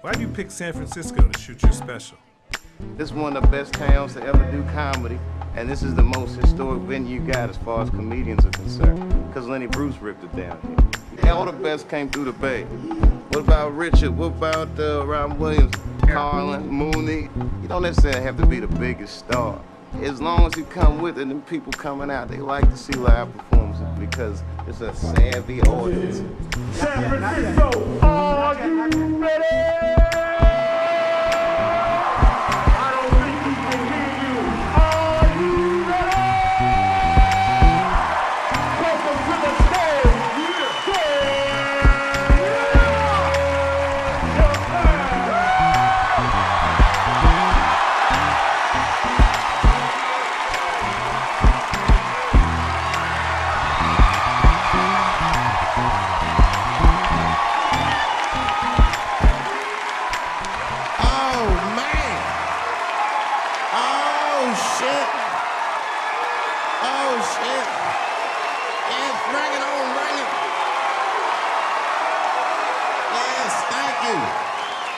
Why'd you pick San Francisco to shoot your special? This is one of the best towns to ever do comedy, and this is the most historic venue you got as far as comedians are concerned, because Lenny Bruce ripped it down here. All the best came through the Bay. What about Richard? What about Robin Williams, Carlin, Mooney? You don't necessarily have to be the biggest star. As long as you come with it, and people coming out, they like to see live performances because it's a savvy audience. San Francisco, are you ready? I don't think we can hear you. Are you ready? Welcome to the stage.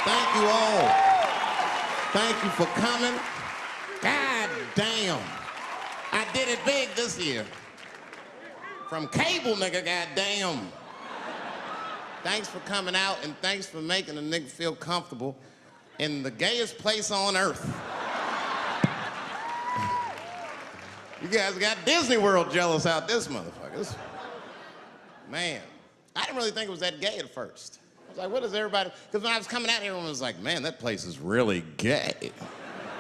Thank you all. Thank you for coming. God damn. I did it big this year. From cable, nigga, goddamn. Thanks for coming out, and thanks for making a nigga feel comfortable in the gayest place on earth. You guys got Disney World jealous out this motherfuckers. Man, I didn't really think it was that gay at first. I was like, what is everybody? Because when I was coming out here, everyone was like, man, that place is really gay.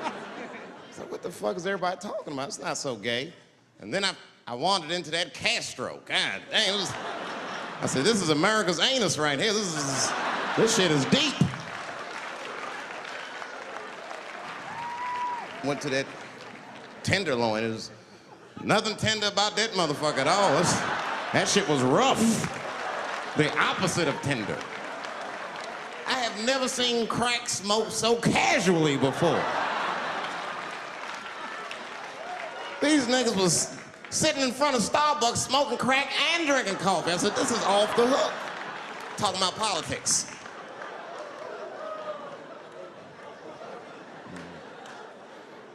I was like, what the fuck is everybody talking about? It's not so gay. And then I wandered into that Castro. God dang, I said, this is America's anus right here. This shit is deep. Went to that Tenderloin. It was nothing tender about that motherfucker at all. That shit was rough. The opposite of tender. I have never seen crack smoked so casually before. These niggas was sitting in front of Starbucks smoking crack and drinking coffee. I said, this is off the hook. Talking about politics.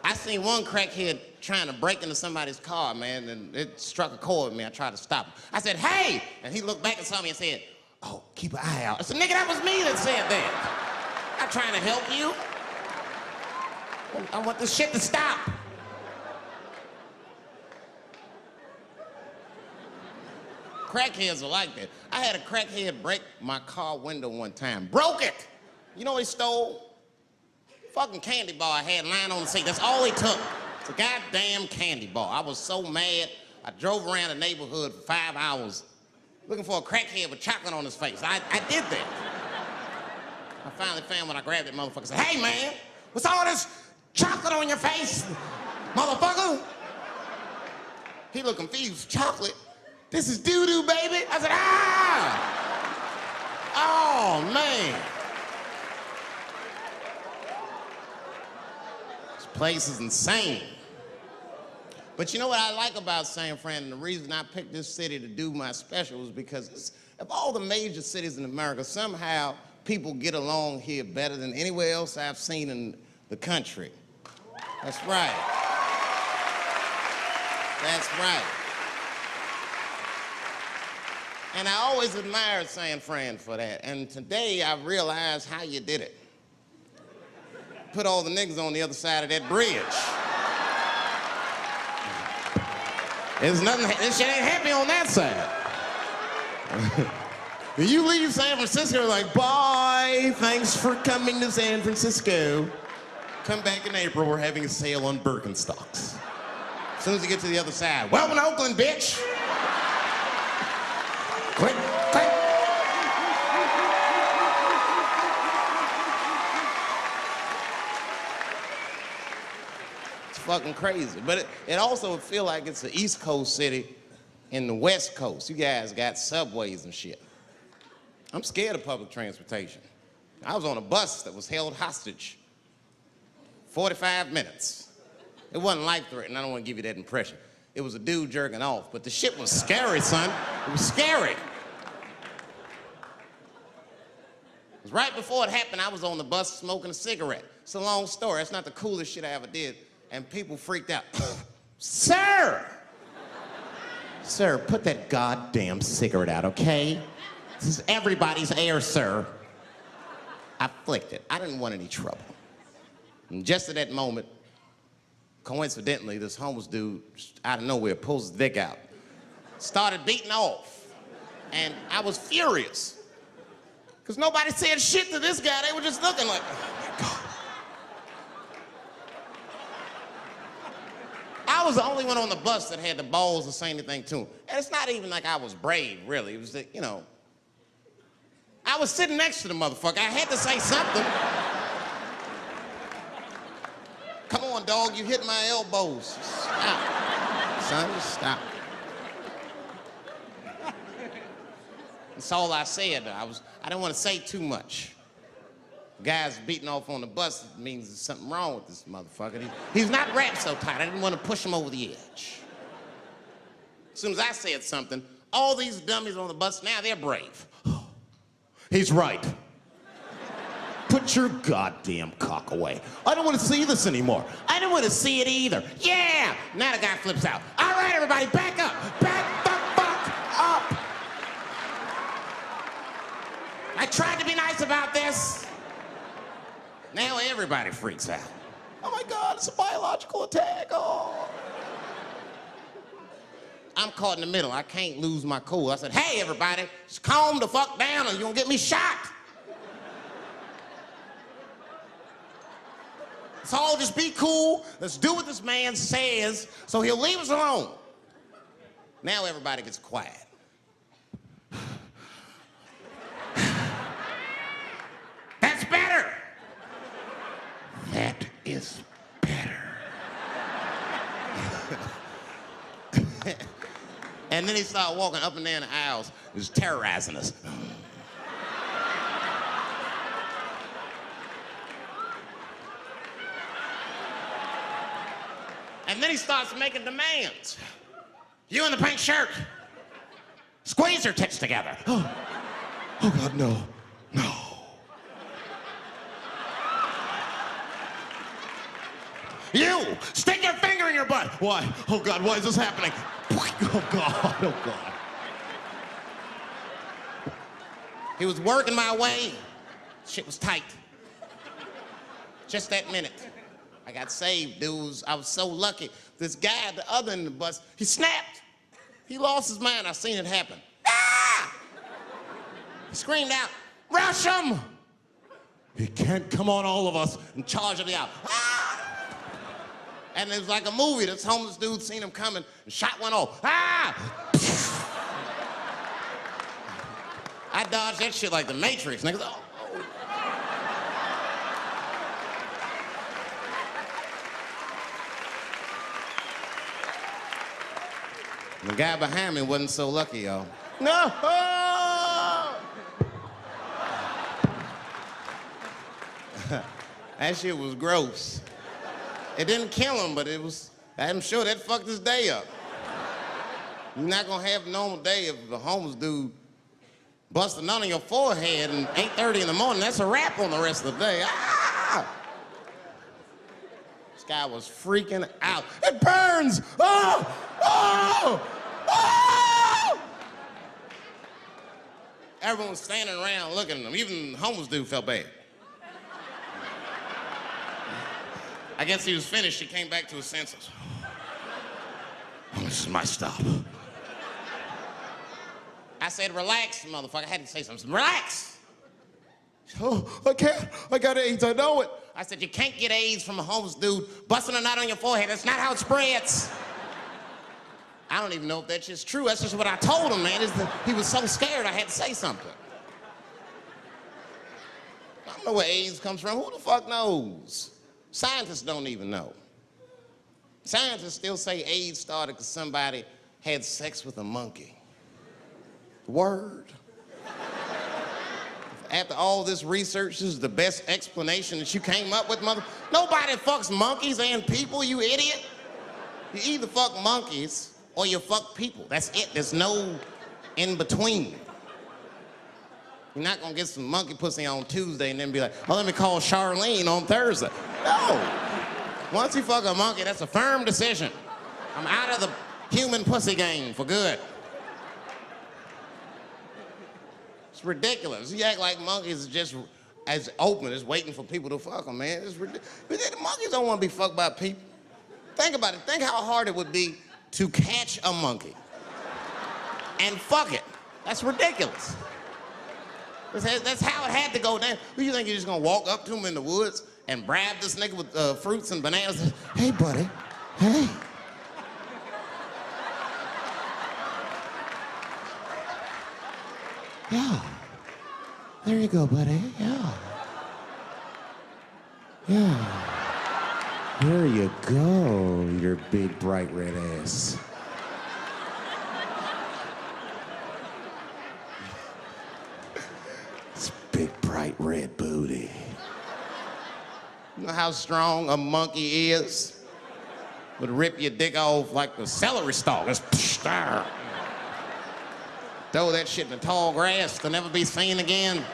I seen one crackhead trying to break into somebody's car, man, and it struck a chord with me. I tried to stop him. I said, hey! And he looked back and saw me and said, oh, keep an eye out. I said, nigga, that was me that said that. I'm not trying to help you. I want this shit to stop. Crackheads are like that. I had a crackhead break my car window one time. Broke it! You know what he stole? Fucking candy bar I had lying on the seat. That's all he took. It's a goddamn candy bar. I was so mad. I drove around the neighborhood for 5 hours looking for a crackhead with chocolate on his face. I did that. I finally found when I grabbed that motherfucker and said, hey man, what's all this chocolate on your face, motherfucker? He looked confused. Chocolate? This is doo-doo, baby. I said, ah! Oh, man. This place is insane. But you know what I like about San Fran, and the reason I picked this city to do my special is because of all the major cities in America, somehow people get along here better than anywhere else I've seen in the country. That's right. That's right. And I always admired San Fran for that. And today I realized how you did it. Put all the niggas on the other side of that bridge. There's nothing, this shit ain't happy on that side. You leave San Francisco like, bye, thanks for coming to San Francisco. Come back in April, we're having a sale on Birkenstocks. As soon as you get to the other side, welcome to Oakland, bitch. Click, click. It's fucking crazy. But it also would feel like it's an East Coast city in the West Coast. You guys got subways and shit. I'm scared of public transportation. I was on a bus that was held hostage 45 minutes. It wasn't life-threatening. I don't want to give you that impression. It was a dude jerking off, but the shit was scary, son. It was scary. 'Cause right before it happened, I was on the bus smoking a cigarette. It's a long story. It's not the coolest shit I ever did. And people freaked out. Sir! Sir, put that goddamn cigarette out, okay? This is everybody's air, sir. I flicked it. I didn't want any trouble. And just at that moment, coincidentally, this homeless dude, out of nowhere, pulls his dick out. Started beating off. And I was furious. Because nobody said shit to this guy. They were just looking like, oh my God. I was the only one on the bus that had the balls to say anything to him. And it's not even like I was brave, really. It was that, you know, I was sitting next to the motherfucker. I had to say something. Come on, dog, you hit my elbows. Stop. Son, just stop. That's all I said. I didn't want to say too much. Guys beating off on the bus means there's something wrong with this motherfucker. He's not wrapped so tight. I didn't want to push him over the edge. As soon as I said something, all these dummies on the bus, now they're brave. He's right. Put your goddamn cock away. I don't want to see this anymore. I don't want to see it either. Yeah! Now the guy flips out. All right, everybody, back up. Back the fuck up. I tried to be nice about this. Now everybody freaks out. Oh my God, it's a biological attack. Oh. I'm caught in the middle. I can't lose my cool. I said, hey, everybody, just calm the fuck down or you're gonna get me shot. So all just be cool. Let's do what this man says so he'll leave us alone. Now everybody gets quiet. That's better. That is better. And then he started walking up and down the aisles. He was terrorizing us. And then he starts making demands. You in the pink shirt, squeeze your tits together. Oh God, no, no. You, stick your finger in your butt. Why? Oh God, why is this happening? Oh God, oh God. He was working my way. Shit was tight. Just that minute. I got saved, dudes. I was so lucky. This guy at the other end of the bus, he snapped. He lost his mind. I seen it happen. Ah! He screamed out, rush him! He can't come on all of us and charge him out. Ah! And it was like a movie. This homeless dude seen him coming and shot one off. Ah! I dodged that shit like the Matrix. Niggas, oh. The guy behind me wasn't so lucky, y'all. No! That shit was gross. It didn't kill him, but I'm sure that fucked his day up. You're not gonna have a normal day if a homeless dude busts a nut on your forehead and 8:30 in the morning. That's a wrap on the rest of the day. Ah! This guy was freaking out. It burns! Oh! Oh! Oh! Everyone was standing around looking at him. Even the homeless dude felt bad. I guess he was finished. He came back to his senses. Oh, this is my stop. I said, relax, motherfucker. I had to say something. Relax. Oh, I can't. I got AIDS. I know it. I said, you can't get AIDS from a homeless dude busting a nut on your forehead. That's not how it spreads. I don't even know if that's just true. That's just what I told him, man. He was so scared I had to say something. I don't know where AIDS comes from. Who the fuck knows? Scientists don't even know. Scientists still say AIDS started because somebody had sex with a monkey. Word. After all this research, this is the best explanation that you came up with, mother. Nobody fucks monkeys and people, you idiot. You either fuck monkeys or you fuck people. That's it. There's no in between. You're not gonna get some monkey pussy on Tuesday and then be like, oh, let me call Charlene on Thursday. No. Once you fuck a monkey, that's a firm decision. I'm out of the human pussy game for good. It's ridiculous. You act like monkeys are just as open as waiting for people to fuck them, man. It's ridiculous. But the monkeys don't want to be fucked by people. Think about it. Think how hard it would be to catch a monkey and fuck it. That's ridiculous. That's how it had to go down. Who you think you're just gonna walk up to him in the woods and bribe this nigga with fruits and bananas? Hey, buddy. Hey. Yeah. There you go, buddy. Yeah. Yeah. There you go, your big, bright red ass. It's big, bright red booty. You know how strong a monkey is? Would rip your dick off like the celery stalk. It's throw that shit in the tall grass to never be seen again.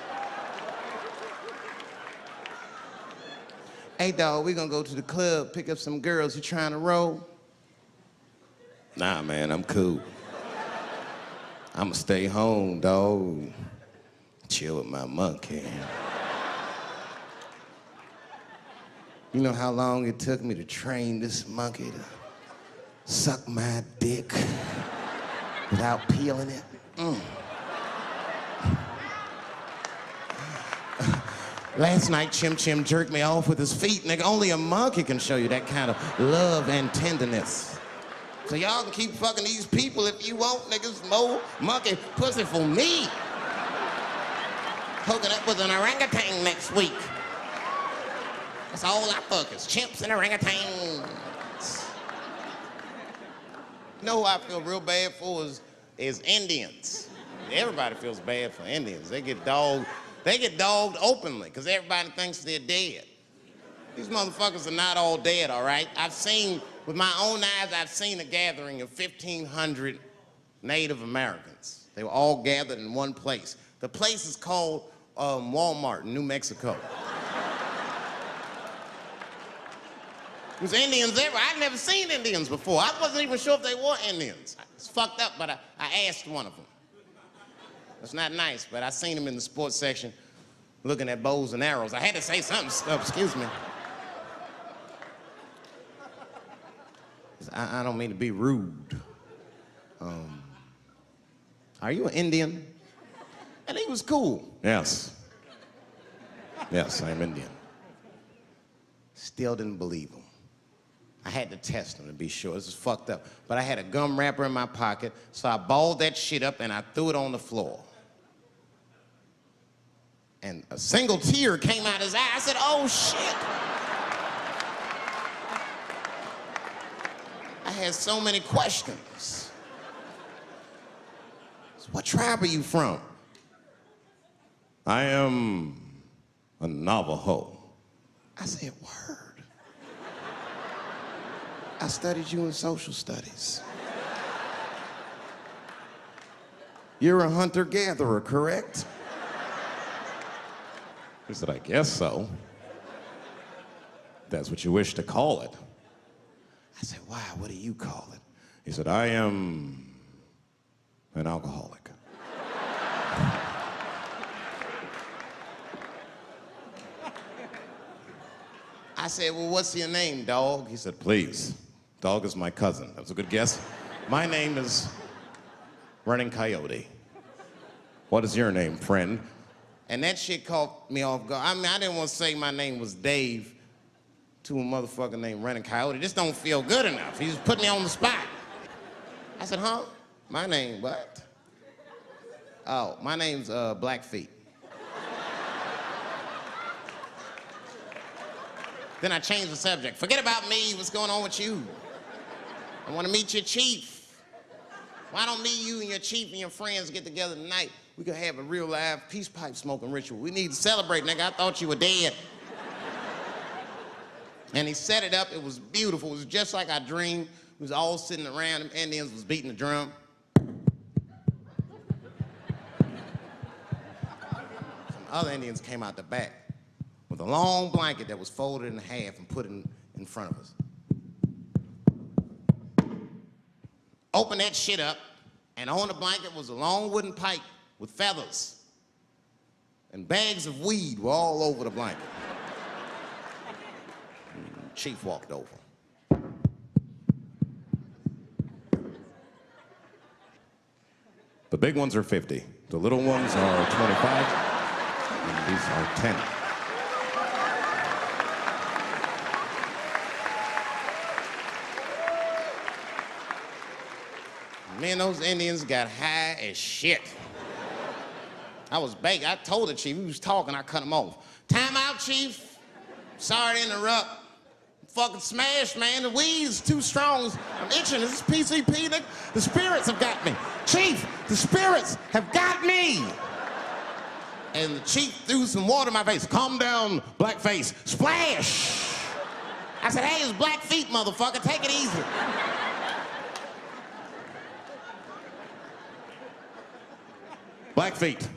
Hey, dog, we gonna go to the club, pick up some girls. You trying to roll? Nah, man, I'm cool. I'ma stay home, dog. Chill with my monkey. You know how long it took me to train this monkey to suck my dick without peeling it? Last night, Chim Chim jerked me off with his feet. Nigga, only a monkey can show you that kind of love and tenderness. So y'all can keep fucking these people if you want, niggas. More monkey pussy for me. Hooking up with an orangutan next week. That's all I fuck is chimps and orangutans. You know who I feel real bad for is Indians. Everybody feels bad for Indians. They get dogged openly because everybody thinks they're dead. These motherfuckers are not all dead, all right? With my own eyes, I've seen a gathering of 1,500 Native Americans. They were all gathered in one place. The place is called Walmart in New Mexico. There's Indians everywhere. I'd never seen Indians before. I wasn't even sure if they were Indians. It's fucked up, but I asked one of them. It's not nice, but I seen him in the sports section looking at bows and arrows. I had to say something, excuse me. I don't mean to be rude. Are you an Indian? And he was cool. Yes. Yes, I'm Indian. Still didn't believe him. I had to test him to be sure. This is fucked up. But I had a gum wrapper in my pocket, so I balled that shit up and I threw it on the floor. And a single tear came out his eye. I said, oh, shit. I had so many questions. So what tribe are you from? I am a Navajo. I said, word. I studied you in social studies. You're a hunter-gatherer, correct? He said, I guess so. That's what you wish to call it. I said, why? What do you call it? He said, I am an alcoholic. I said, well, what's your name, dog? He said, please. Dog is my cousin. That was a good guess. My name is Running Coyote. What is your name, friend? And that shit caught me off guard. I mean, I didn't want to say my name was Dave to a motherfucker named Running Coyote. This don't feel good enough. He just put me on the spot. I said, huh? My name, what? Oh, my name's Blackfeet. Then I changed the subject. Forget about me, what's going on with you? I want to meet your chief. Why don't me, you, and your chief and your friends get together tonight? We could have a real live peace pipe smoking ritual. We need to celebrate, nigga. I thought you were dead. And he set it up. It was beautiful. It was just like I dreamed. We was all sitting around. Them Indians was beating the drum. other Indians came out the back with a long blanket that was folded in half and put in front of us. Open that shit up, and on the blanket was a long wooden pipe with feathers. And bags of weed were all over the blanket. Chief walked over. The big ones are 50. The little ones are 25. And these are 10. Me and those Indians got high as shit. I was baked. I told the chief, he was talking, I cut him off. Time out, chief. Sorry to interrupt. Fucking smashed, man. The weed's too strong. I'm itching. This is PCP, nigga. The spirits have got me. Chief, the spirits have got me. And the chief threw some water in my face. Calm down, blackface. Splash! I said, hey, it's Blackfeet, motherfucker. Take it easy. Blackfeet,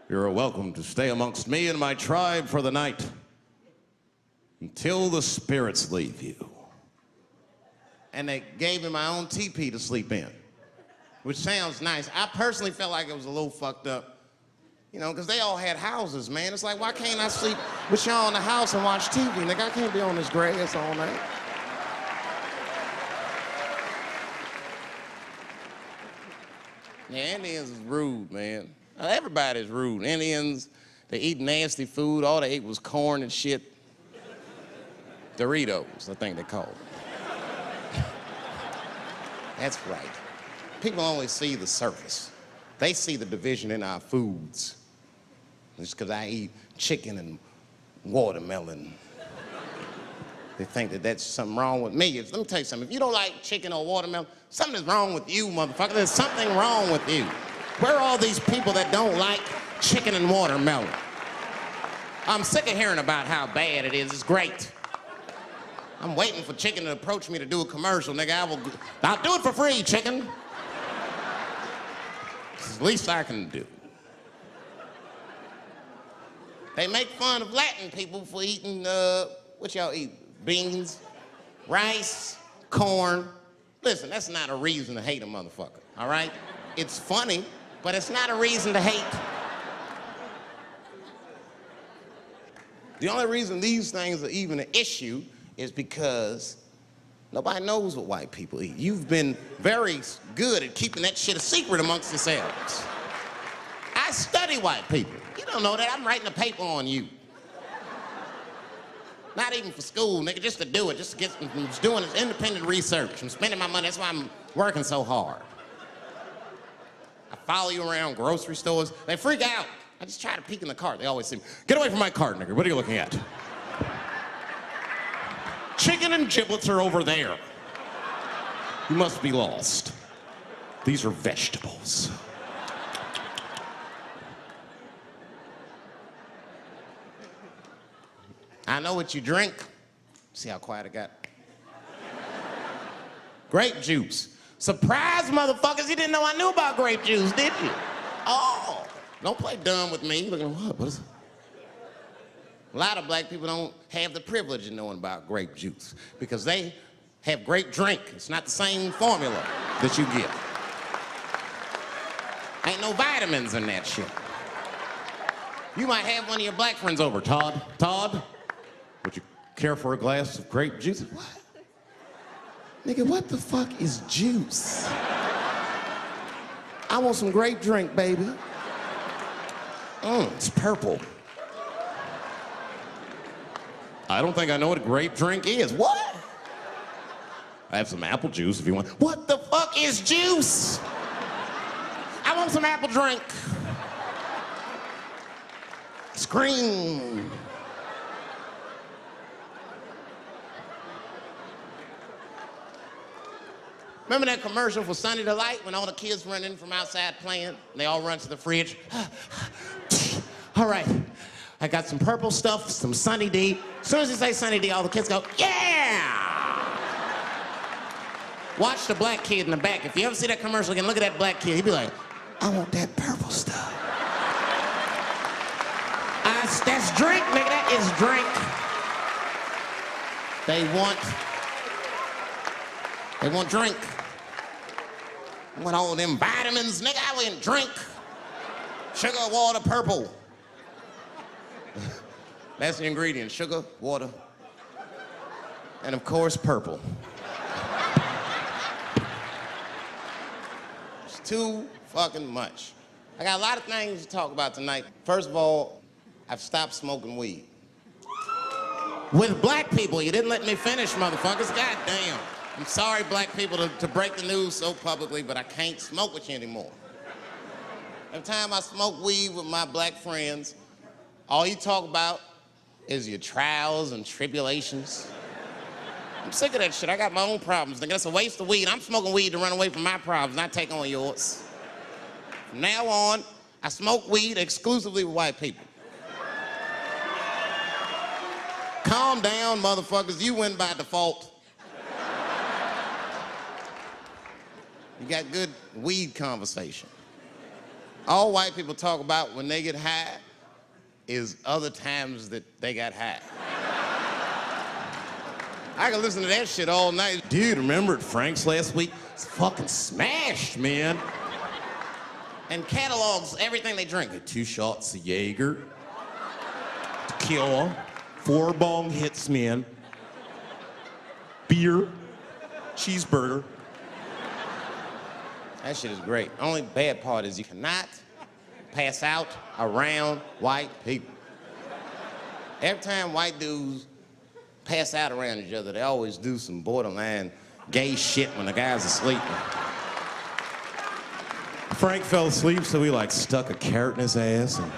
you're welcome to stay amongst me and my tribe for the night until the spirits leave you. And they gave me my own teepee to sleep in, which sounds nice. I personally felt like it was a little fucked up, you know, because they all had houses, man. It's like, why can't I sleep with y'all in the house and watch TV? Nigga, I can't be on this grass all night. Yeah, Indians is rude, man. Everybody's rude. Indians, they eat nasty food. All they ate was corn and shit. Doritos, I think they call it. That's right. People only see the surface. They see the division in our foods. Just because I eat chicken and watermelon. They think that that's something wrong with me. Let me tell you something. If you don't like chicken or watermelon, something's wrong with you, motherfucker. There's something wrong with you. Where are all these people that don't like chicken and watermelon? I'm sick of hearing about how bad it is. It's great. I'm waiting for chicken to approach me to do a commercial, nigga. I'll do it for free, chicken. It's the least I can do. They make fun of Latin people for eating, what y'all eat? Beans, rice, corn. Listen, that's not a reason to hate a motherfucker, all right? It's funny, but it's not a reason to hate. The only reason these things are even an issue is because nobody knows what white people eat. You've been very good at keeping that shit a secret amongst yourselves. I study white people. You don't know that. I'm writing a paper on you. Not even for school, nigga, just to do it, just to get, I'm just doing this independent research. I'm spending my money, that's why I'm working so hard. I follow you around grocery stores. They freak out. I just try to peek in the cart. They always say, get away from my cart, nigga. What are you looking at? Chicken and giblets are over there. You must be lost. These are vegetables. I know what you drink. See how quiet it got? Grape juice. Surprise, motherfuckers, you didn't know I knew about grape juice, did you? Oh, don't play dumb with me. Looking at what is it? A lot of black people don't have the privilege of knowing about grape juice because they have grape drink. It's not the same formula that you get. Ain't no vitamins in that shit. You might have one of your black friends over, Todd. Todd, would you care for a glass of grape juice? What? Nigga, what the fuck is juice? I want some grape drink, baby. It's purple. I don't think I know what a grape drink is. What? I have some apple juice if you want. What the fuck is juice? I want some apple drink. Scream. Remember that commercial for Sunny Delight when all the kids run in from outside playing? And they all run to the fridge. All right, I got some purple stuff, some Sunny D. As soon as you say Sunny D, all the kids go, yeah! Watch the black kid in the back. If you ever see that commercial again, look at that black kid. He'd be like, I want that purple stuff. That's drink, nigga. That is drink. They want drink. I want all them vitamins, nigga. I went drink. Sugar, water, purple. That's the ingredient. Sugar, water, and of course, purple. It's too fucking much. I got a lot of things to talk about tonight. First of all, I've stopped smoking weed. With black people, you didn't let me finish, motherfuckers. God damn. I'm sorry, black people, to break the news so publicly, but I can't smoke with you anymore. Every time I smoke weed with my black friends, all you talk about is your trials and tribulations. I'm sick of that shit. I got my own problems, nigga. That's a waste of weed. I'm smoking weed to run away from my problems, not take on yours. From now on, I smoke weed exclusively with white people. Calm down, motherfuckers. You win by default. You got good weed conversation. All white people talk about when they get high is other times that they got high. I can listen to that shit all night. Dude, remember at Frank's last week? It's fucking smashed, man. And catalogs everything they drink. 2 shots of Jaeger, tequila, 4 bong hits, man, beer, cheeseburger. That shit is great. Only bad part is you cannot pass out around white people. Every time white dudes pass out around each other, they always do some borderline gay shit when the guys are sleeping. Frank fell asleep, so he like stuck a carrot in his ass and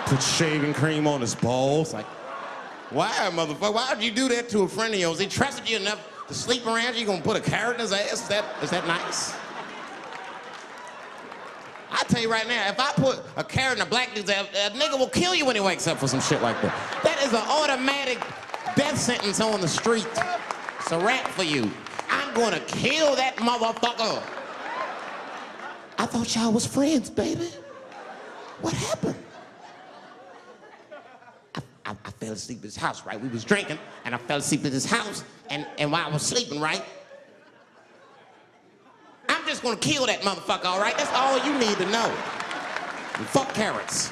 put shaving cream on his balls. Like, why, motherfucker? Why would you do that to a friend of yours? He trusted you enough to sleep around you. You gonna put a carrot in his ass? Is that nice? I tell you right now, if I put a carrot in a black dude's ass, a nigga will kill you when he wakes up for some shit like that. That is an automatic death sentence on the street. It's a rap for you. I'm gonna kill that motherfucker. I thought y'all was friends, baby. What happened? I fell asleep at his house, right? We was drinking, and I fell asleep at his house, and while I was sleeping, right? I'm just gonna kill that motherfucker, all right? That's all you need to know. And fuck carrots.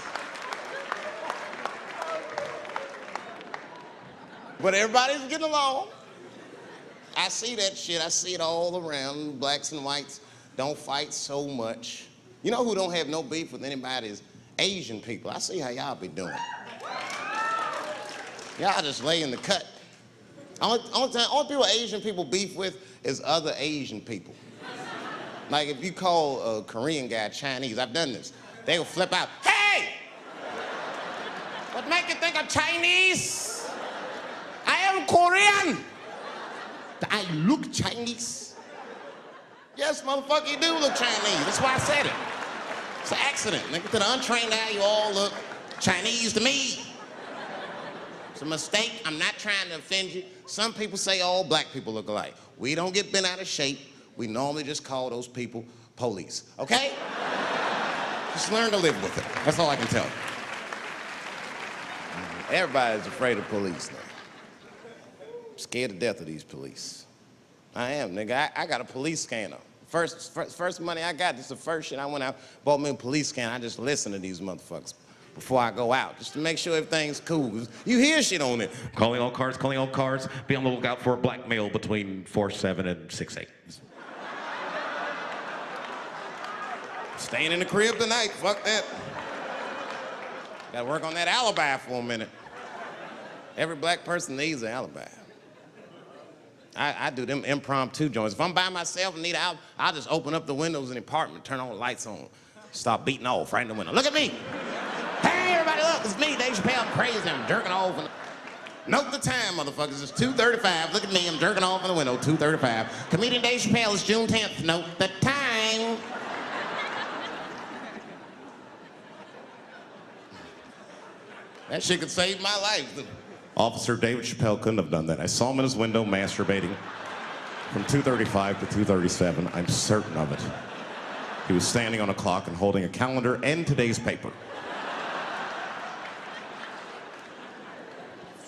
But everybody's getting along. I see that shit. I see it all around. Blacks and whites don't fight so much. You know who don't have no beef with anybody is Asian people. I see how y'all be doing. Y'all just lay in the cut. Only people Asian people beef with is other Asian people. Like if you call a Korean guy Chinese, I've done this. They will flip out, hey! What make you think I'm Chinese? I am Korean. I look Chinese. Yes, motherfucker, you do look Chinese. That's why I said it. It's an accident. Nigga, to the untrained eye, you all look Chinese to me. It's a mistake. I'm not trying to offend you. Some people say all black people look alike. We don't get bent out of shape. We normally just call those people police, okay? Just learn to live with it. That's all I can tell you. Everybody's afraid of police now. I'm scared to death of these police. I am, nigga. I got a police scanner. First money I got, this is the first shit I went out, bought me a police scanner. I just listen to these motherfuckers before I go out, just to make sure everything's cool. You hear shit on it. Calling all cars, be on the lookout for a black male between 4'7" and 6'8". Staying in the crib tonight, fuck that. Gotta work on that alibi for a minute. Every black person needs an alibi. I do them impromptu joints. If I'm by myself and need an alibi, I'll just open up the windows in the apartment, turn all the lights on, start beating off right in the window. Look at me. Hey, everybody, look, it's me, Dave Chappelle. I'm crazy, I'm jerking off. Note the time, motherfuckers. It's 2:35. Look at me, I'm jerking off in the window, 2:35. Comedian Dave Chappelle, it's June 10th. Note the time. That shit could save my life. Officer David Chappelle couldn't have done that. I saw him in his window masturbating from 2:35 to 2:37. I'm certain of it. He was standing on a clock and holding a calendar and today's paper.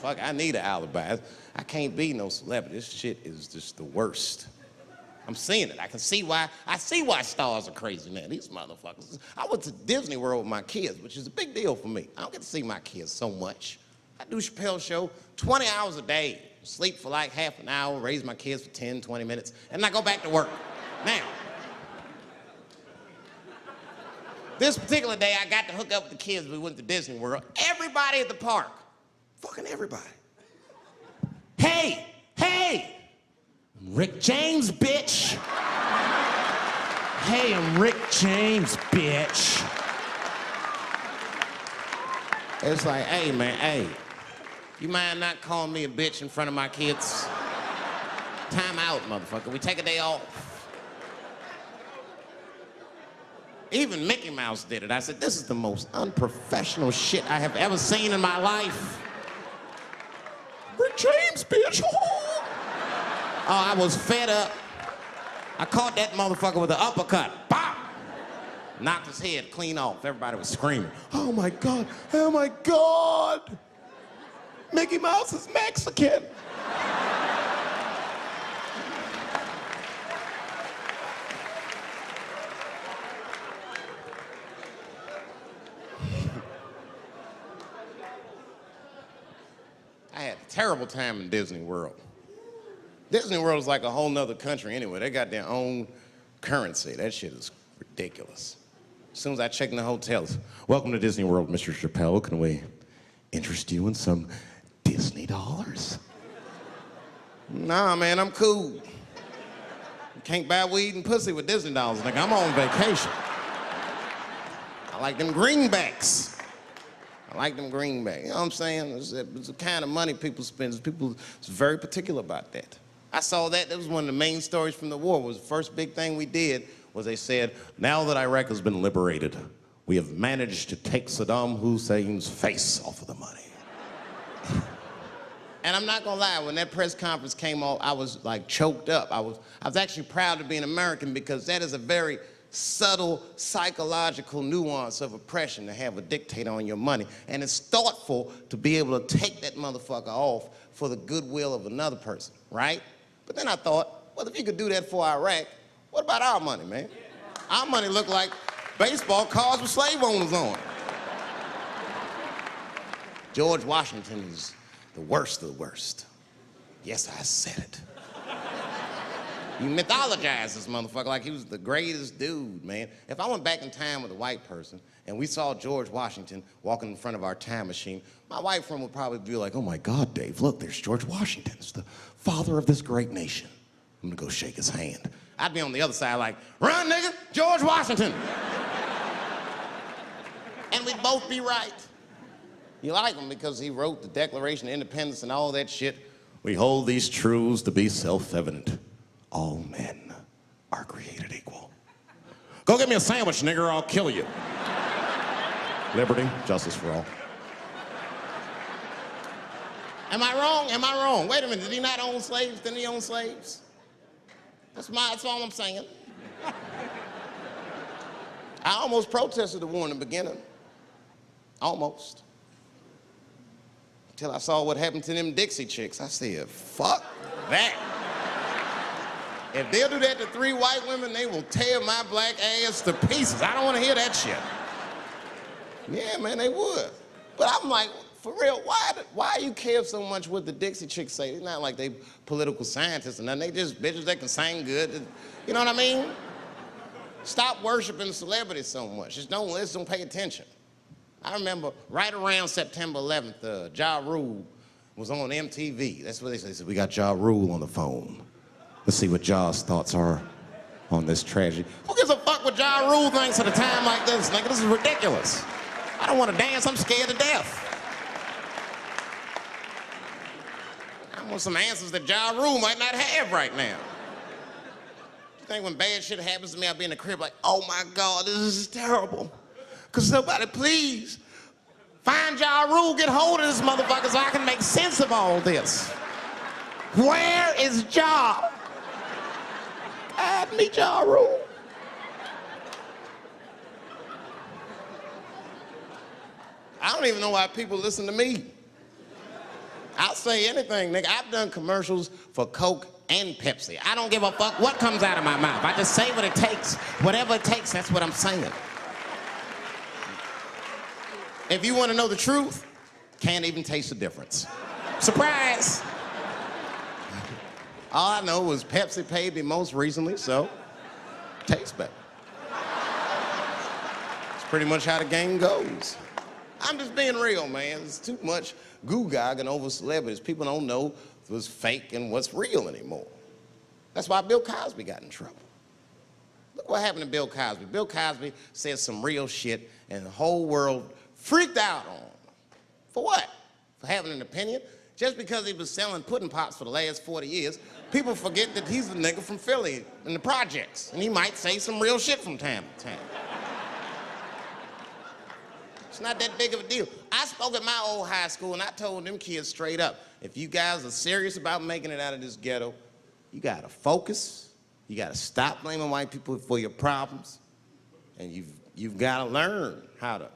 fuck, I need an alibi. I can't be no celebrity. This shit is just the worst. I'm seeing it. I see why stars are crazy now. These motherfuckers. I went to Disney World with my kids, which is a big deal for me. I don't get to see my kids so much. I do Chappelle show 20 hours a day, sleep for like half an hour, raise my kids for 10, 20 minutes, and I go back to work. Now, this particular day, I got to hook up with the kids. We went to Disney World. Everybody at the park, fucking everybody. Hey, Rick James, bitch. Hey, I'm Rick James, bitch. It's like, hey, man, hey, you mind not calling me a bitch in front of my kids? Time out, motherfucker. We take a day off. Even Mickey Mouse did it. I said, this is the most unprofessional shit I have ever seen in my life. Rick James, bitch. Oh, I was fed up. I caught that motherfucker with an uppercut. Bop! Knocked his head clean off. Everybody was screaming. Oh my God, oh my God. Mickey Mouse is Mexican. I had a terrible time in Disney World. Disney World is like a whole nother country anyway. They got their own currency. That shit is ridiculous. As soon as I check in the hotels, welcome to Disney World, Mr. Chappelle. Can we interest you in some Disney dollars? Nah, man, I'm cool. You can't buy weed and pussy with Disney dollars, nigga. I'm on vacation. I like them greenbacks. I like them greenbacks. You know what I'm saying? It's the kind of money people spend. People is very particular about that. I saw that. That was one of the main stories from the war. Was the first big thing we did was they said, now that Iraq has been liberated, we have managed to take Saddam Hussein's face off of the money. And I'm not gonna lie, when that press conference came off, I was like choked up. I was actually proud to be an American because that is a very subtle psychological nuance of oppression to have a dictator on your money. And it's thoughtful to be able to take that motherfucker off for the goodwill of another person, right? But then I thought, well, if you could do that for Iraq, what about our money, man? Our money looked like baseball cards with slave owners on it. George Washington is the worst of the worst. Yes, I said it. You mythologize this motherfucker like he was the greatest dude, man. If I went back in time with a white person and we saw George Washington walking in front of our time machine, my white friend would probably be like, oh my God, Dave, look, there's George Washington. It's the father of this great nation. I'm gonna go shake his hand. I'd be on the other side like, run, nigga, George Washington. And we'd both be right. You like him because he wrote the Declaration of Independence and all that shit. We hold these truths to be self-evident. All men are created equal. Go get me a sandwich, nigger, or I'll kill you. Liberty, justice for all. Am I wrong? Am I wrong? Wait a minute, did he not own slaves? Didn't he own slaves? That's all I'm saying. I almost protested the war in the beginning. Almost. Until I saw what happened to them Dixie chicks. I said, fuck that. If they'll do that to 3 white women, they will tear my black ass to pieces. I don't want to hear that shit. Yeah, man, they would. But I'm like, for real, why you care so much what the Dixie chicks say? It's not like they political scientists or nothing. They just bitches that can sing good. You know what I mean? Stop worshiping celebrities so much. Just don't pay attention. I remember right around September 11th, Ja Rule was on MTV. That's what they said. They said, we got Ja Rule on the phone. Let's see what Ja's thoughts are on this tragedy. Who gives a fuck what Ja Rule thinks at a time like this? Nigga, this is ridiculous. I don't want to dance, I'm scared to death. I want some answers that Ja Rule might not have right now. You think when bad shit happens to me, I'll be in the crib like, oh my God, this is terrible. Could somebody please find Ja Rule, get hold of this motherfucker so I can make sense of all this. Where is Ja? God, me Ja Rule. I don't even know why people listen to me. I'll say anything, nigga. I've done commercials for Coke and Pepsi. I don't give a fuck what comes out of my mouth. I just say what it takes. Whatever it takes, that's what I'm saying. If you want to know the truth, can't even taste the difference. Surprise! All I know was Pepsi paid me most recently, so tastes better. It's pretty much how the game goes. I'm just being real, man. There's too much goo-gagging over celebrities. People don't know what's fake and what's real anymore. That's why Bill Cosby got in trouble. Look what happened to Bill Cosby. Bill Cosby said some real shit, and the whole world freaked out on him. For what? For having an opinion? Just because he was selling pudding pops for the last 40 years, people forget that he's a nigga from Philly in the projects, and he might say some real shit from time to time. It's not that big of a deal. I spoke at my old high school, and I told them kids straight up, if you guys are serious about making it out of this ghetto, you gotta focus, you gotta stop blaming white people for your problems, and you've gotta learn how to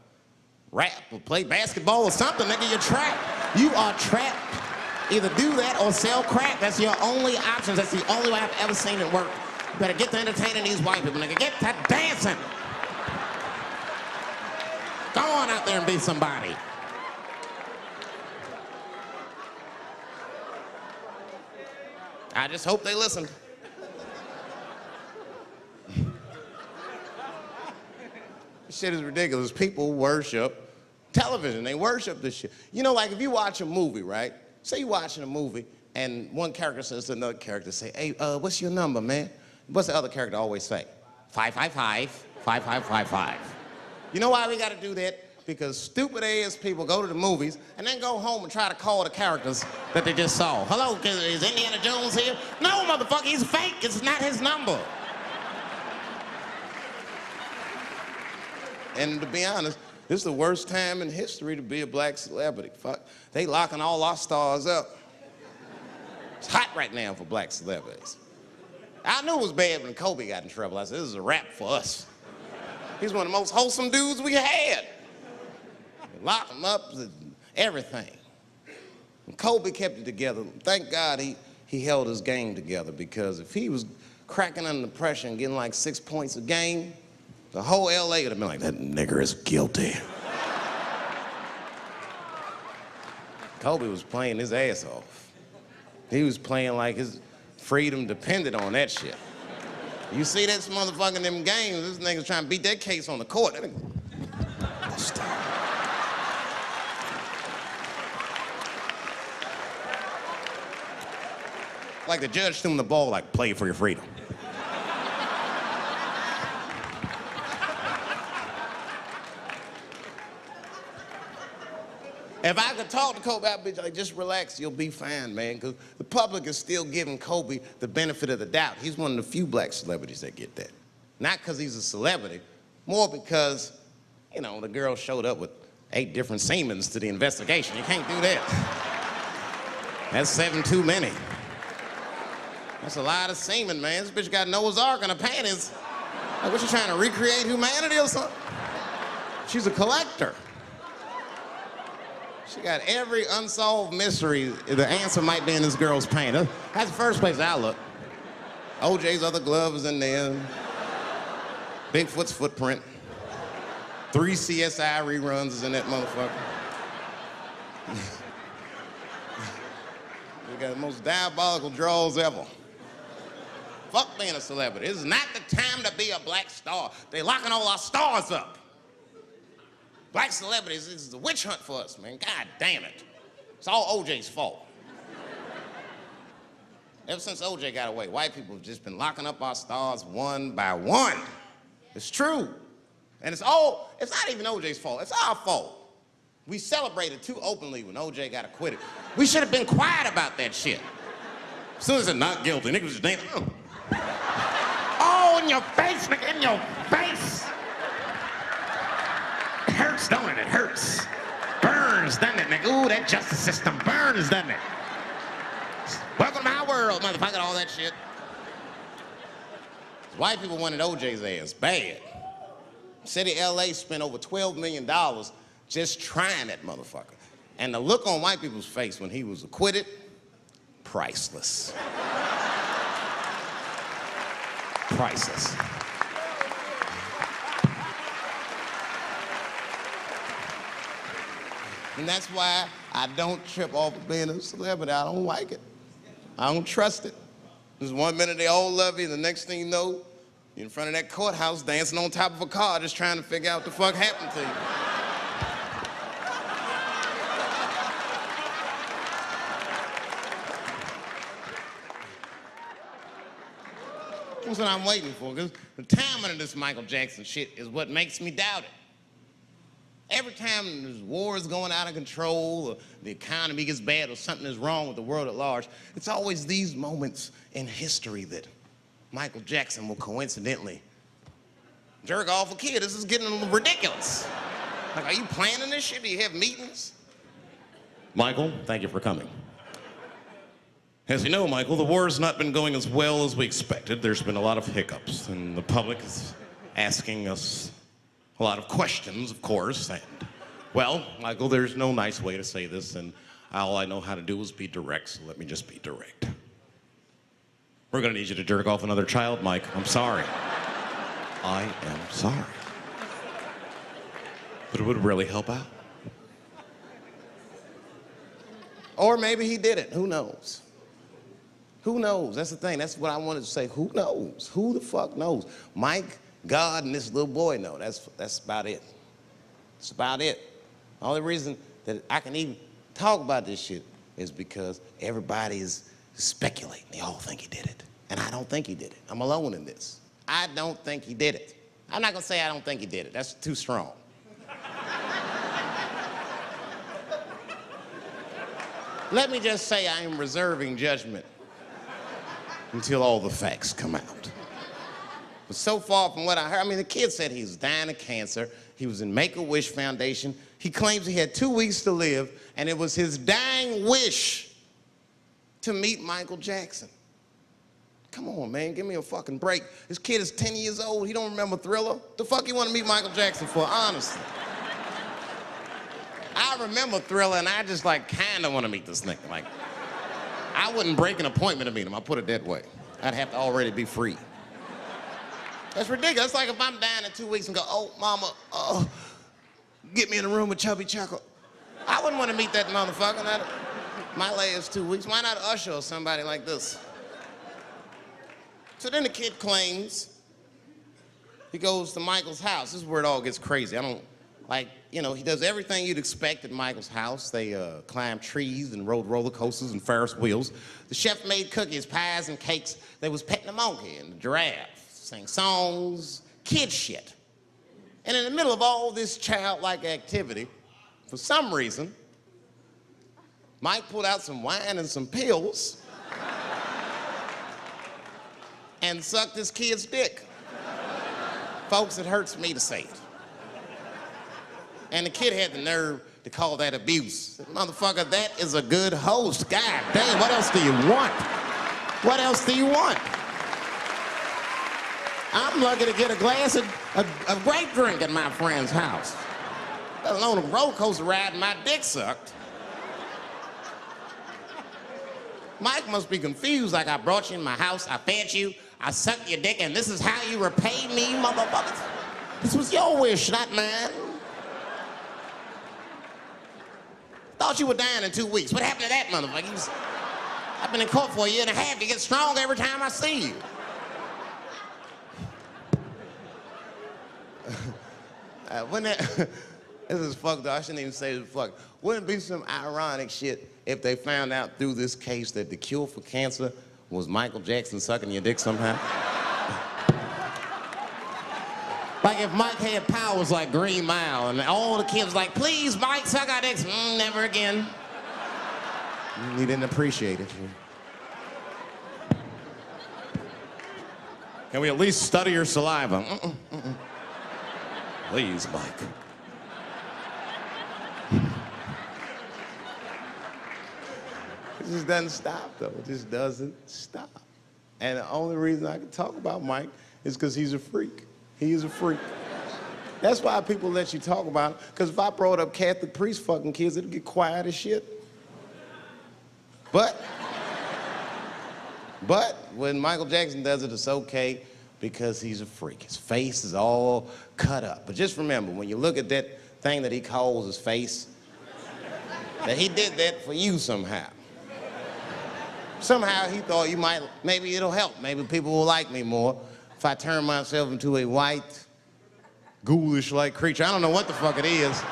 rap or play basketball or something, nigga. You're trapped. You are trapped. Either do that or sell crack. That's your only options. That's the only way I've ever seen it work. You better get to entertaining these white people, nigga. Get to dancing. Go on out there and be somebody. I just hope they listen. This shit is ridiculous. People worship television. They worship this shit. You know, like if you watch a movie, right? Say you're watching a movie and one character says to another character, say, hey, what's your number, man? What's the other character always say? 555, 5555. You know why we gotta do that? Because stupid ass people go to the movies and then go home and try to call the characters that they just saw. Hello, is Indiana Jones here? No, motherfucker, he's fake. It's not his number. And to be honest, this is the worst time in history to be a black celebrity. Fuck, they locking all our stars up. It's hot right now for black celebrities. I knew it was bad when Kobe got in trouble. I said, this is a wrap for us. He's one of the most wholesome dudes we had. Lock him up, everything. And Kobe kept it together. Thank God he held his game together, because if he was cracking under pressure and getting like 6 points a game, the whole LA would have been like, that nigger is guilty. Kobe was playing his ass off. He was playing like his freedom depended on that shit. You see this motherfucker in them games, this nigga's trying to beat that case on the court. That nigga, stop. Like the judge threw him the ball, like, play for your freedom. If I could talk to Kobe, I'd be like, just relax, you'll be fine, man. Because the public is still giving Kobe the benefit of the doubt. He's one of the few black celebrities that get that. Not because he's a celebrity, more because, you know, the girl showed up with 8 different semens to the investigation. You can't do that. That's 7 too many. That's a lot of semen, man. This bitch got Noah's Ark in her panties. Like, what, you trying to recreate humanity or something? She's a collector. She got every unsolved mystery. The answer might be in this girl's paint. That's the first place I look. OJ's other glove is in there. Bigfoot's footprint. 3 CSI reruns is in that motherfucker. We got the most diabolical draws ever. Fuck being a celebrity. This is not the time to be a black star. They locking all our stars up. Black celebrities, this is a witch hunt for us, man. God damn it. It's all OJ's fault. Ever since OJ got away, white people have just been locking up our stars one by one. It's true. And it's not even OJ's fault. It's our fault. We celebrated too openly when OJ got acquitted. We should have been quiet about that shit. As soon as it's not guilty, niggas just damn. Oh, in your face, nigga, in your face. It hurts, don't it? It hurts. Burns, doesn't it, nigga? Ooh, that justice system burns, doesn't it? Welcome to my world, motherfucker, all that shit. White people wanted OJ's ass bad. City of LA spent over $12 million just trying that motherfucker. And the look on white people's face when he was acquitted, priceless. Priceless. And that's why I don't trip off of being a celebrity. I don't like it. I don't trust it. Just 1 minute they all love you, and the next thing you know, you're in front of that courthouse dancing on top of a car just trying to figure out what the fuck happened to you. That's what I'm waiting for, because the timing of this Michael Jackson shit is what makes me doubt it. Every time this war is going out of control, or the economy gets bad, or something is wrong with the world at large, it's always these moments in history that Michael Jackson will coincidentally jerk off a kid. This is getting a little ridiculous. Like, are you planning this shit? Do you have meetings? Michael, thank you for coming. As you know, Michael, the war has not been going as well as we expected. There's been a lot of hiccups, and the public is asking us a lot of questions, of course. And, well, Michael, there's no nice way to say this, and all I know how to do is be direct, so let me just be direct. We're gonna need you to jerk off another child, Mike. I'm sorry. I am sorry. But it would really help out. Or maybe he did it. Who knows? Who knows? That's the thing. That's what I wanted to say. Who knows? Who the fuck knows? Mike, God, and this little boy know. That's about it. That's about it. The only reason that I can even talk about this shit is because everybody is speculating. They all think he did it. And I don't think he did it. I'm alone in this. I don't think he did it. I'm not gonna say I don't think he did it. That's too strong. Let me just say I am reserving judgment until all the facts come out. But so far from what I heard, I mean, the kid said he was dying of cancer. He was in Make-A-Wish Foundation. He claims he had 2 weeks to live, and it was his dying wish to meet Michael Jackson. Come on, man, give me a fucking break. This kid is 10 years old. He don't remember Thriller. The fuck you want to meet Michael Jackson for, honestly? I remember Thriller, and I just, like, kind of want to meet this nigga. Like, I wouldn't break an appointment to meet him. I'll put it that way. I'd have to already be free. That's ridiculous. That's like if I'm dying in 2 weeks and go, oh, mama, get me in a room with Chubby Chuckle. I wouldn't want to meet that motherfucker. My last 2 weeks. Why not Usher or somebody like this? So then the kid claims he goes to Michael's house. This is where it all gets crazy. I don't, like, you know, he does everything you'd expect at Michael's house. They climb trees and rode roller coasters and Ferris wheels. The chef made cookies, pies, and cakes. They was petting a monkey and the giraffe, sang songs, kid shit. And in the middle of all this childlike activity, for some reason, Mike pulled out some wine and some pills and sucked his kid's dick. Folks, it hurts me to say it. And the kid had the nerve to call that abuse. Motherfucker, that is a good host. God damn, what else do you want? What else do you want? I'm lucky to get a glass of grape drink at my friend's house. Let alone a roller coaster ride and my dick sucked. Mike must be confused, like I brought you in my house, I fed you, I sucked your dick, and this is how you repay me, motherfuckers? This was your wish, not mine. Thought you were dying in 2 weeks. What happened to that motherfucker? I've been in court for a year and a half. You get stronger every time I see you. This is fucked up. I shouldn't even say this fuck. Wouldn't it be some ironic shit if they found out through this case that the cure for cancer was Michael Jackson sucking your dick somehow? Like if Mike had powers like Green Mile and all the kids like, please, Mike, suck our dicks. Never again. He didn't appreciate it. Can we at least study your saliva? Please, Mike. It just doesn't stop, though. It just doesn't stop. And the only reason I can talk about Mike is because he's a freak. He is a freak. That's why people let you talk about it. Because if I brought up Catholic priest fucking kids, it'd get quiet as shit. But when Michael Jackson does it, it's okay because he's a freak. His face is all cut up. But just remember, when you look at that thing that he calls his face, that he did that for you somehow. Somehow he thought you might, maybe it'll help. Maybe people will like me more if I turn myself into a white, ghoulish-like creature. I don't know what the fuck it is,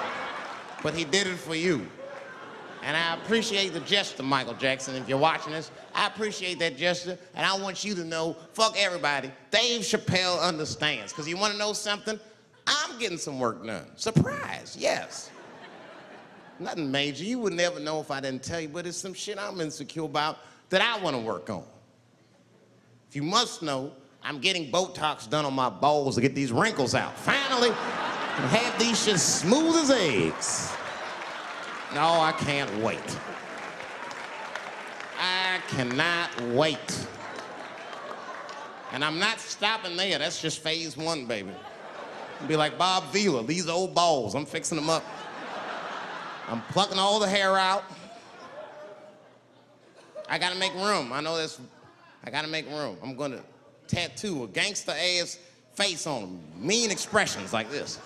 but he did it for you. And I appreciate the gesture, Michael Jackson. If you're watching this, I appreciate that gesture, and I want you to know, fuck everybody, Dave Chappelle understands. Because you want to know something? I'm getting some work done. Surprise, yes. Nothing major. You would never know if I didn't tell you, but it's some shit I'm insecure about that I want to work on. If you must know, I'm getting Botox done on my balls to get these wrinkles out. Finally, have these shit smooth as eggs. No, I can't wait. I cannot wait. And I'm not stopping there. That's just phase one, baby. I'll be like Bob Vila, these old balls, I'm fixing them up. I'm plucking all the hair out. I gotta make room. I know this. I gotta make room. I'm gonna tattoo a gangster-ass face on them. Mean expressions like this.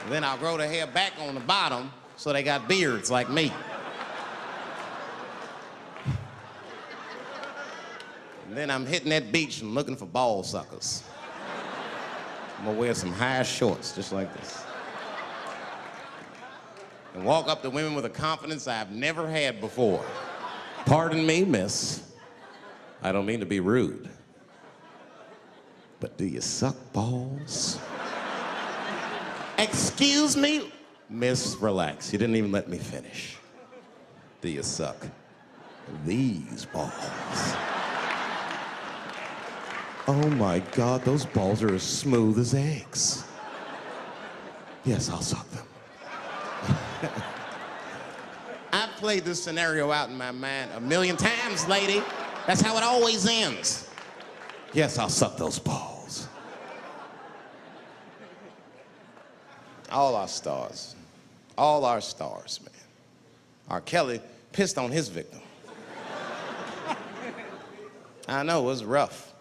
And then I'll grow the hair back on the bottom so they got beards like me. And then I'm hitting that beach and looking for ball suckers. I'm gonna wear some high shorts just like this. And walk up to women with a confidence I've never had before. Pardon me, miss. I don't mean to be rude. But do you suck balls? Excuse me? Miss, relax. You didn't even let me finish. Do you suck these balls? Oh my God, those balls are as smooth as eggs. Yes, I'll suck them. I've played this scenario out in my mind a million times, lady. That's how it always ends. Yes, I'll suck those balls. All our stars, man. R. Kelly pissed on his victim. I know, it was rough.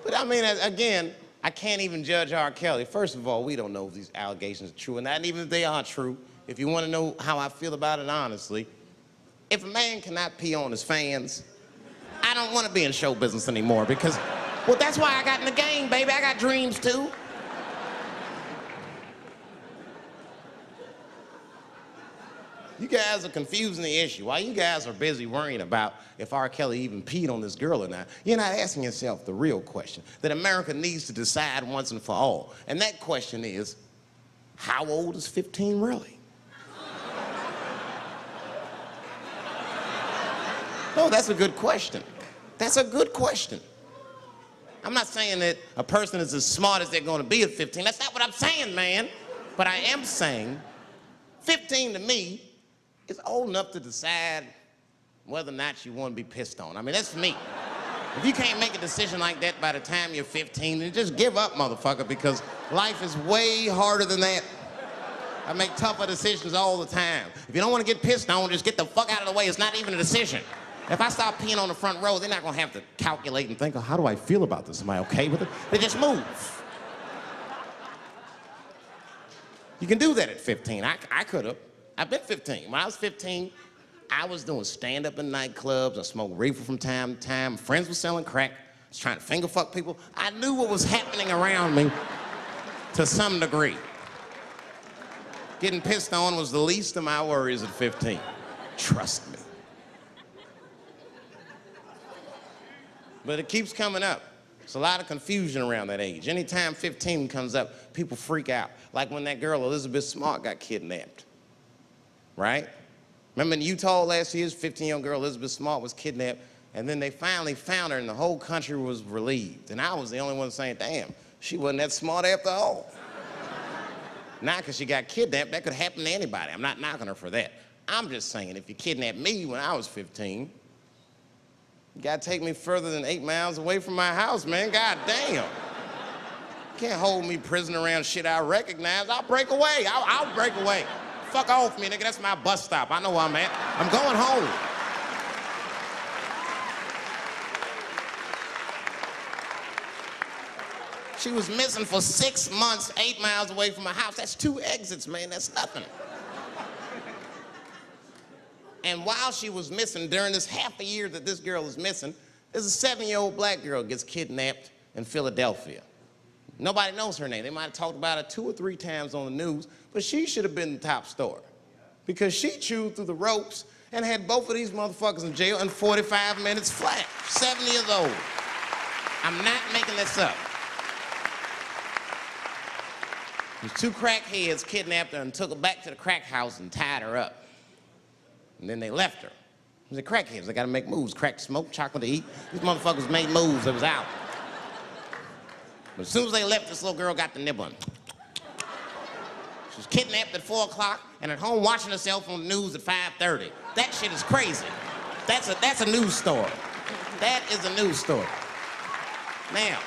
But I mean, again, I can't even judge R. Kelly. First of all, we don't know if these allegations are true, and not even if they are true. If you want to know how I feel about it honestly, if a man cannot pee on his fans, I don't want to be in show business anymore because, well, that's why I got in the game, baby. I got dreams too. You guys are confusing the issue. While you guys are busy worrying about if R. Kelly even peed on this girl or not, you're not asking yourself the real question that America needs to decide once and for all. And that question is, how old is 15 really? No, that's a good question. That's a good question. I'm not saying that a person is as smart as they're going to be at 15. That's not what I'm saying, man. But I am saying 15 to me is old enough to decide whether or not you want to be pissed on. I mean, that's me. If you can't make a decision like that by the time you're 15, then just give up, motherfucker, because life is way harder than that. I make tougher decisions all the time. If you don't want to get pissed on, just get the fuck out of the way. It's not even a decision. If I start peeing on the front row, they're not gonna have to calculate and think, oh, how do I feel about this? Am I okay with it? They just move. You can do that at 15. I could have. I've been 15. When I was 15, I was doing stand-up in nightclubs. I smoked reefer from time to time. Friends were selling crack. I was trying to finger fuck people. I knew what was happening around me to some degree. Getting pissed on was the least of my worries at 15. Trust me. But it keeps coming up. There's a lot of confusion around that age. Anytime 15 comes up, people freak out. Like when that girl, Elizabeth Smart, got kidnapped, right? Remember in Utah last year, 15-year-old girl, Elizabeth Smart, was kidnapped, and then they finally found her, and the whole country was relieved. And I was the only one saying, damn, she wasn't that smart after all. Not because she got kidnapped. That could happen to anybody. I'm not knocking her for that. I'm just saying, if you kidnapped me when I was 15, you gotta take me further than 8 miles away from my house, man. God damn. Can't hold me prisoner around shit I recognize. I'll break away. I'll break away. Fuck off me, nigga. That's my bus stop. I know where I'm at. I'm going home. She was missing for 6 months, 8 miles away from my house. That's 2 exits, man. That's nothing. And while she was missing, during this half a year that this girl is missing, there's a 7-year-old black girl gets kidnapped in Philadelphia. Nobody knows her name. They might have talked about her 2 or 3 times on the news, but she should have been the top story because she chewed through the ropes and had both of these motherfuckers in jail in 45 minutes flat. 7 years old. I'm not making this up. These 2 crackheads kidnapped her and took her back to the crack house and tied her up. And then they left her. They're crackheads. They gotta make moves. Crack to smoke, chocolate to eat. These motherfuckers made moves. It was out. But as soon as they left, this little girl got the nibbling. She was kidnapped at 4 o'clock and at home watching herself on the news at 5:30. That shit is crazy. That's a news story. That is a news story. Now,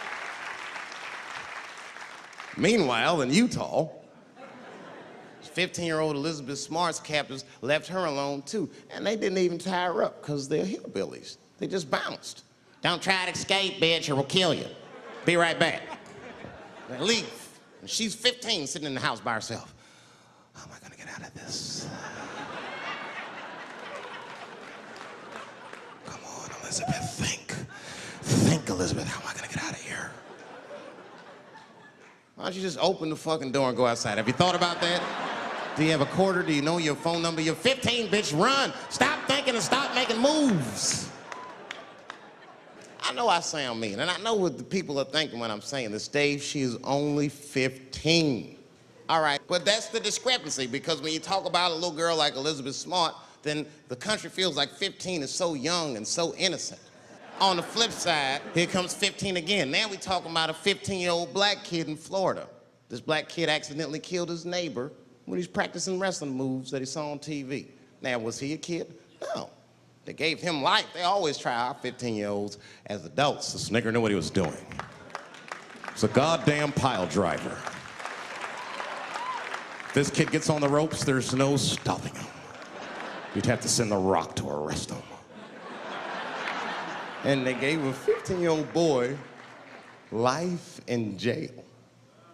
meanwhile, in Utah, 15-year-old Elizabeth Smart's captors left her alone too, and they didn't even tie her up because they're hillbillies. They just bounced. Don't try to escape, bitch, or we'll kill you. Be right back. They leave. And she's 15, sitting in the house by herself. How am I gonna get out of this? Come on, Elizabeth, think. Think, Elizabeth, how am I gonna get out of here? Why don't you just open the fucking door and go outside? Have you thought about that? Do you have a quarter? Do you know your phone number? You're 15, bitch, run. Stop thinking and stop making moves. I know I sound mean, and I know what the people are thinking when I'm saying this. Dave, she is only 15. All right, but that's the discrepancy, because when you talk about a little girl like Elizabeth Smart, then the country feels like 15 is so young and so innocent. On the flip side, here comes 15 again. Now we're talking about a 15-year-old black kid in Florida. This black kid accidentally killed his neighbor when he's practicing wrestling moves that he saw on TV. Now, was he a kid? No. They gave him life. They always try our 15-year-olds as adults. This nigger knew what he was doing. It's a goddamn pile driver. If this kid gets on the ropes, there's no stopping him. You'd have to send the Rock to arrest him. And they gave a 15-year-old boy life in jail.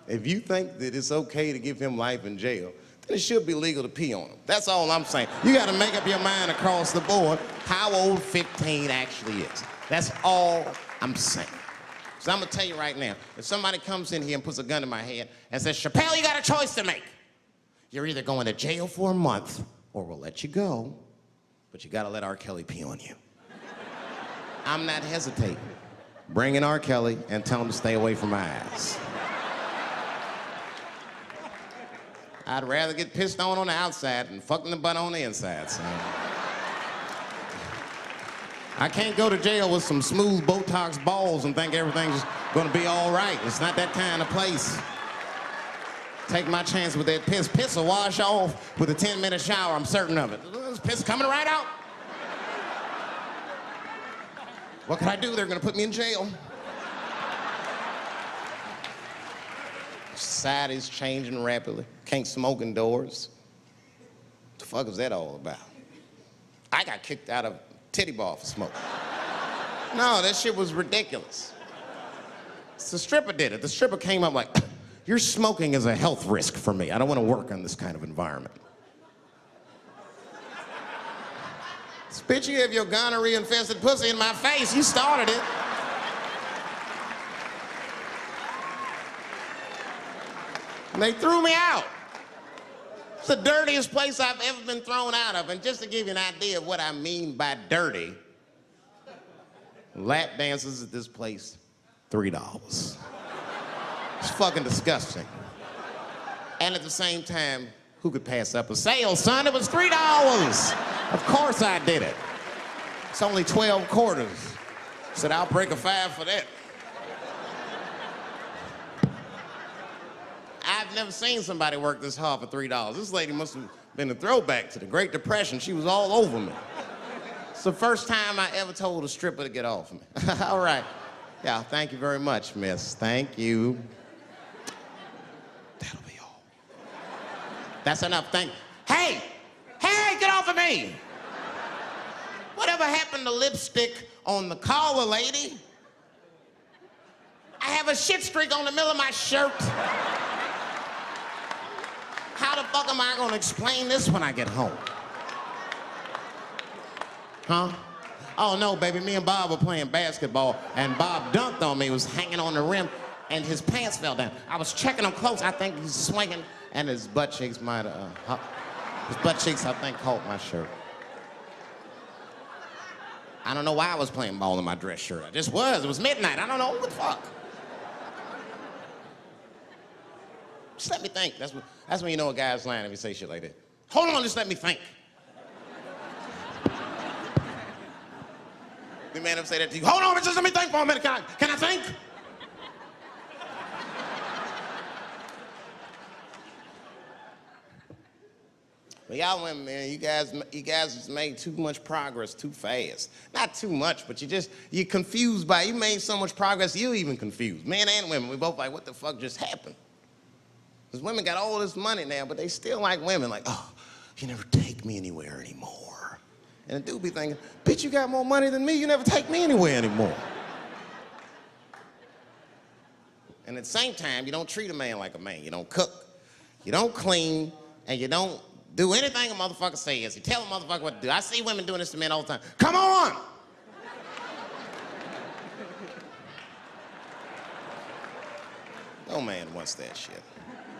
If you think that it's okay to give him life in jail, then it should be legal to pee on him. That's all I'm saying. You gotta make up your mind across the board how old 15 actually is. That's all I'm saying. So I'm gonna tell you right now, if somebody comes in here and puts a gun in my head and says, Chappelle, you got a choice to make. You're either going to jail for a month or we'll let you go, but you gotta let R. Kelly pee on you. I'm not hesitating. Bring in R. Kelly and tell him to stay away from my ass. I'd rather get pissed on the outside than fucking the butt on the inside, son. I can't go to jail with some smooth Botox balls and think everything's gonna be all right. It's not that kind of place. Take my chance with that piss. Piss will wash off with a 10-minute shower, I'm certain of it. This piss coming right out. What can I do? They're gonna put me in jail. Society's changing rapidly. Can't smoke indoors. What the fuck is that all about? I got kicked out of titty bar for smoking. No, that shit was ridiculous. The stripper did it. The stripper came up like, your smoking is a health risk for me. I don't want to work in this kind of environment. Bitch, you have your gonorrhea-infested pussy in my face. You started it. And they threw me out. It's the dirtiest place I've ever been thrown out of. And just to give you an idea of what I mean by dirty, lap dances at this place, $3. It's fucking disgusting. And at the same time, who could pass up a sale, son? It was $3. Of course I did it. It's only 12 quarters. Said, I'll break a 5 for that. I've never seen somebody work this hard for $3. This lady must have been a throwback to the Great Depression. She was all over me. It's the first time I ever told a stripper to get off me. All right. Yeah, thank you very much, miss. Thank you. That'll be all. That's enough, thank you. Hey! Hey, get off of me! Whatever happened to lipstick on the collar, lady? I have a shit streak on the middle of my shirt. How the fuck am I gonna explain this when I get home? Huh? Oh no, baby, me and Bob were playing basketball and Bob dunked on me, was hanging on the rim and his pants fell down. I was checking him close, I think he's swinging and his butt cheeks might have, his butt cheeks I think caught my shirt. I don't know why I was playing ball in my dress shirt. I just was, it was midnight, I don't know, what the fuck? Just let me think, that's when you know a guy's lying if he say shit like that. Hold on, just let me think. The man ever say that to you? Hold on, just let me think for a minute. Can I think? But y'all women, man, you guys just made too much progress too fast. Not too much, but you're confused by it. You made so much progress, you're even confused. Men and women, we both like, what the fuck just happened? Because women got all this money now, but they still like women, like, oh, you never take me anywhere anymore. And the dude be thinking, bitch, you got more money than me, you never take me anywhere anymore. And at the same time, you don't treat a man like a man. You don't cook, you don't clean, and you don't do anything a motherfucker says. You tell a motherfucker what to do. I see women doing this to men all the time. Come on! No man wants that shit.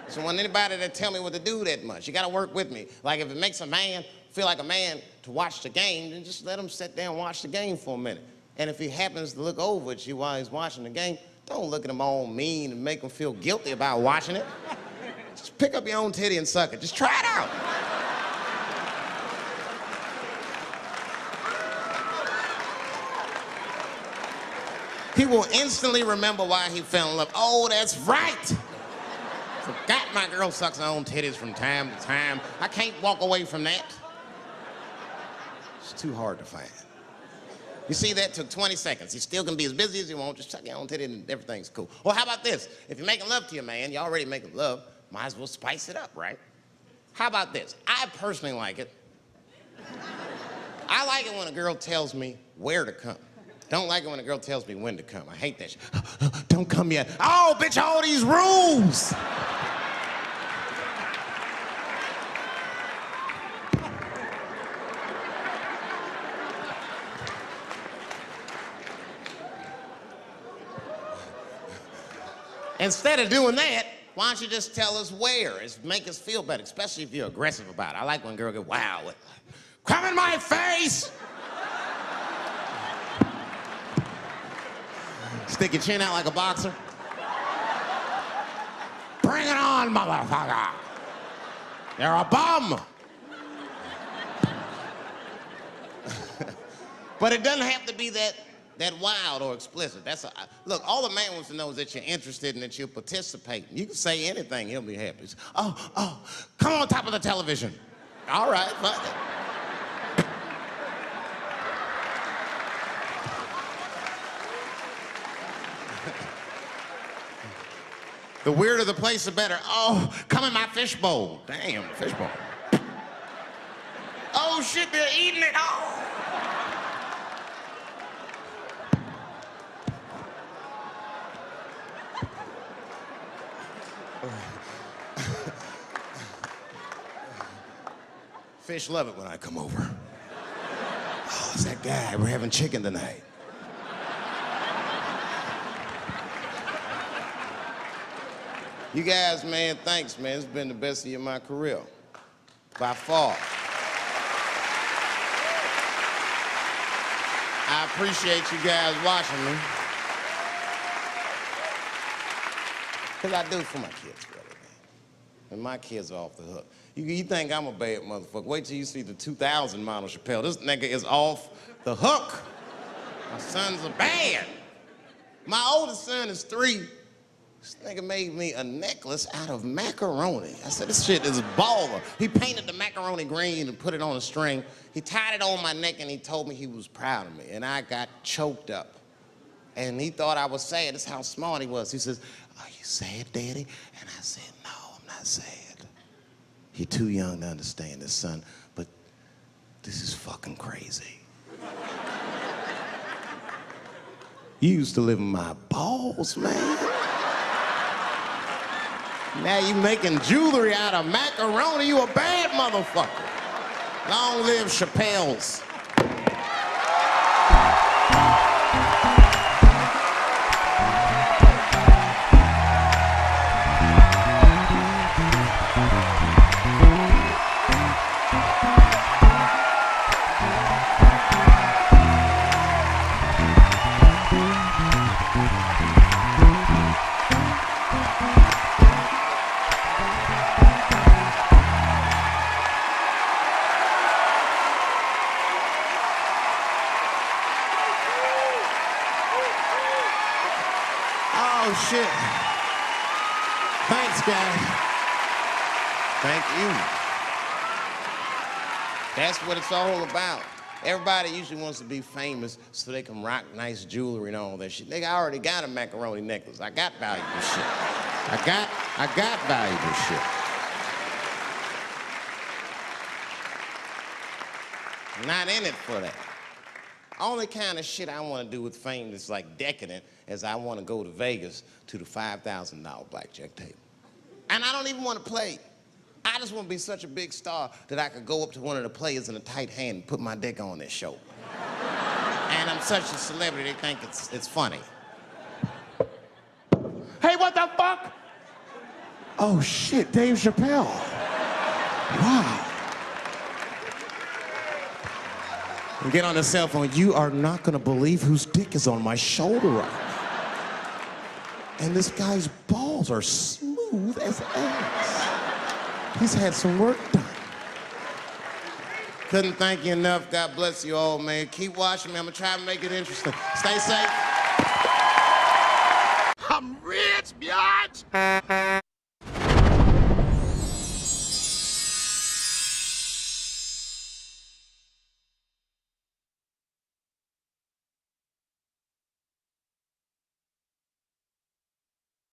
So want anybody that tell me what to do that much. You gotta work with me. Like if it makes a man feel like a man to watch the game, then just let him sit there and watch the game for a minute. And if he happens to look over at you while he's watching the game, don't look at him all mean and make him feel guilty about watching it. Just pick up your own titty and suck it. Just try it out. He will instantly remember why he fell in love. Oh, that's right. Forgot my girl sucks her own titties from time to time. I can't walk away from that. It's too hard to find. You see, that took 20 seconds. You still can be as busy as you want, just suck your own titty and everything's cool. Well, how about this? If you're making love to your man, you're already making love, might as well spice it up, right? How about this? I personally like it. I like it when a girl tells me where to come. Don't like it when a girl tells me when to come. I hate that shit. Don't come yet. Oh, bitch, all these rules. Instead of doing that, why don't you just tell us where? It's make us feel better, especially if you're aggressive about it. I like when a girl goes, wow, come in my face! Stick your chin out like a boxer. Bring it on, motherfucker! You're a bum! But it doesn't have to be that wild or explicit. Look, all the man wants to know is that you're interested and that you're participating. You can say anything, he'll be happy. Oh, come on top of the television. All right, fuck it. The weirder the place, the better. Oh, come in my fishbowl. Damn, fishbowl. Oh shit, they're eating it. Oh. Fish love it when I come over. Oh, it's that guy. We're having chicken tonight. You guys, man, thanks, man. It's been the best year of my career. By far. I appreciate you guys watching me. Because I do it for my kids, brother, man. And my kids are off the hook. You think I'm a bad motherfucker. Wait till you see the 2000 model Chappelle. This nigga is off the hook. My sons are bad. My oldest son is 3. This nigga made me a necklace out of macaroni. I said, this shit is baller. He painted the macaroni green and put it on a string. He tied it on my neck and he told me he was proud of me. And I got choked up. And he thought I was sad. That's how smart he was. He says, are you sad, Daddy? And I said, no, I said, "You're too young to understand this, son, but this is fucking crazy. You used to live in my balls, man. Now you making jewelry out of macaroni. You a bad motherfucker. Long live Chappelle's." Oh, shit. Thanks, guys. Thank you. That's what it's all about. Everybody usually wants to be famous so they can rock nice jewelry and all that shit. Nigga, I already got a macaroni necklace. I got valuable shit. I got valuable shit. I'm not in it for that. Only kind of shit I want to do with fame that's like decadent is I want to go to Vegas to the $5,000 blackjack table. And I don't even want to play. I just want to be such a big star that I could go up to one of the players in a tight hand and put my dick on their show. And I'm such a celebrity, they think it's funny. Hey, what the fuck? Oh shit, Dave Chappelle. Wow. And get on the cell phone. You are not gonna believe whose dick is on my shoulder right now. And this guy's balls are smooth as ass. He's had some work done. Couldn't thank you enough. God bless you all, man. Keep watching me. I'm gonna try to make it interesting. Stay safe. I'm rich, biatch.